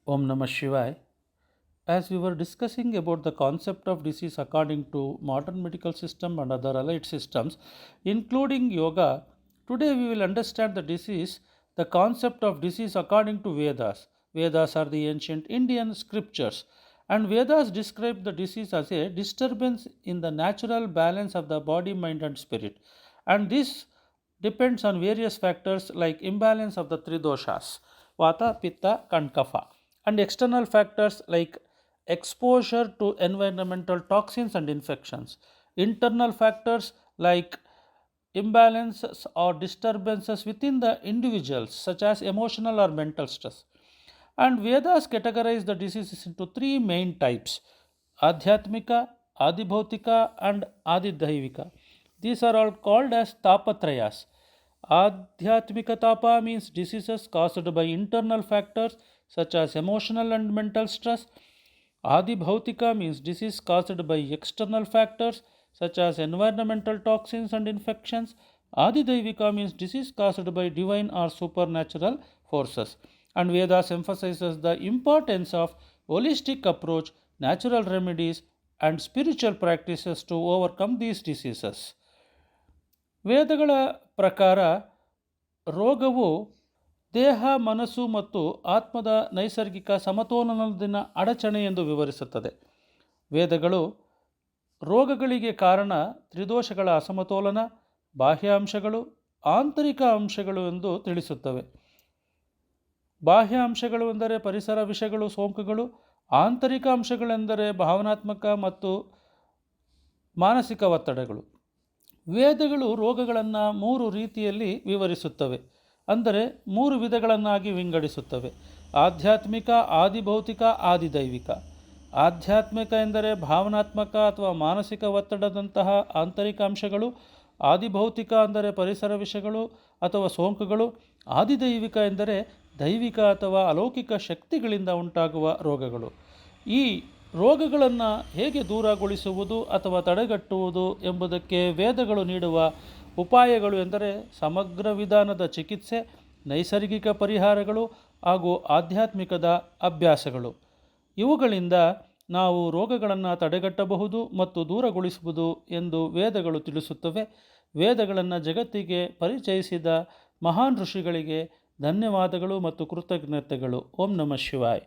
Om Namah Shivaya. As we were discussing about the concept of disease according to modern medical system and other allied systems, including yoga, today we will understand the concept of disease according to Vedas. Vedas are the ancient Indian scriptures, and Vedas describe the disease as a disturbance in the natural balance of the body, mind, and spirit. And this depends on various factors like imbalance of the three doshas, Vata, Pitta, and Kapha, and external factors like exposure to environmental toxins and infections. Internal factors like imbalances or disturbances within the individuals, such as emotional or mental stress. And Vedas categorize the diseases into three main types: Adhyatmika, Adibhautika, and Adidaivika. These are all called as Tapatrayas. Adhyatmika Tapa means diseases caused by internal factors such as emotional and mental stress. Adibhautika means disease caused by external factors such as environmental toxins and infections. Adidaivika means disease caused by divine or supernatural forces. And Vedas emphasizes the importance of holistic approach, natural remedies, and spiritual practices to overcome these diseases. ವೇದಗಳ ಪ್ರಕಾರ ರೋಗವು ದೇಹ, ಮನಸ್ಸು ಮತ್ತು ಆತ್ಮದ ನೈಸರ್ಗಿಕ ಸಮತೋಲನದ ಅಡಚಣೆ ಎಂದು ವಿವರಿಸುತ್ತದೆ. ವೇದಗಳು ರೋಗಗಳಿಗೆ ಕಾರಣ ತ್ರಿದೋಷಗಳ ಅಸಮತೋಲನ, ಬಾಹ್ಯ ಅಂಶಗಳು, ಆಂತರಿಕ ಅಂಶಗಳು ಎಂದು ತಿಳಿಸುತ್ತವೆ. ಬಾಹ್ಯ ಅಂಶಗಳು ಎಂದರೆ ಪರಿಸರ ವಿಷಗಳು, ಸೋಂಕುಗಳು. ಆಂತರಿಕ ಅಂಶಗಳೆಂದರೆ ಭಾವನಾತ್ಮಕ ಮತ್ತು ಮಾನಸಿಕ ಒತ್ತಡಗಳು. ವೇದಗಳು ರೋಗಗಳನ್ನು ಮೂರು ರೀತಿಯಲ್ಲಿ ವಿವರಿಸುತ್ತವೆ, ಅಂದರೆ ಮೂರು ವಿಧಗಳನ್ನಾಗಿ ವಿಂಗಡಿಸುತ್ತವೆ: ಆಧ್ಯಾತ್ಮಿಕ, ಆದಿಭೌತಿಕ, ಆದಿದೈವಿಕ. ಆಧ್ಯಾತ್ಮಿಕ ಎಂದರೆ ಭಾವನಾತ್ಮಕ ಅಥವಾ ಮಾನಸಿಕ ಒತ್ತಡದಂತಹ ಆಂತರಿಕ ಅಂಶಗಳು. ಆದಿಭೌತಿಕ ಅಂದರೆ ಪರಿಸರ ವಿಷಗಳು ಅಥವಾ ಸೋಂಕುಗಳು. ಆದಿದೈವಿಕ ಎಂದರೆ ದೈವಿಕ ಅಥವಾ ಅಲೌಕಿಕ ಶಕ್ತಿಗಳಿಂದ ಉಂಟಾಗುವ ರೋಗಗಳು. ಈ ರೋಗಗಳನ್ನು ಹೇಗೆ ದೂರಗೊಳಿಸುವುದು ಅಥವಾ ತಡೆಗಟ್ಟುವುದು ಎಂಬುದಕ್ಕೆ ವೇದಗಳು ನೀಡುವ ಉಪಾಯಗಳು ಎಂದರೆ ಸಮಗ್ರ ವಿಧಾನದ ಚಿಕಿತ್ಸೆ, ನೈಸರ್ಗಿಕ ಪರಿಹಾರಗಳು ಹಾಗೂ ಆಧ್ಯಾತ್ಮಿಕದ ಅಭ್ಯಾಸಗಳು. ಇವುಗಳಿಂದ ನಾವು ರೋಗಗಳನ್ನು ತಡೆಗಟ್ಟಬಹುದು ಮತ್ತು ದೂರಗೊಳಿಸುವುದು ಎಂದು ವೇದಗಳು ತಿಳಿಸುತ್ತವೆ. ವೇದಗಳನ್ನು ಜಗತ್ತಿಗೆ ಪರಿಚಯಿಸಿದ ಮಹಾನ್ ಋಷಿಗಳಿಗೆ ಧನ್ಯವಾದಗಳು ಮತ್ತು ಕೃತಜ್ಞತೆಗಳು. ಓಂ ನಮಃ ಶಿವಾಯ.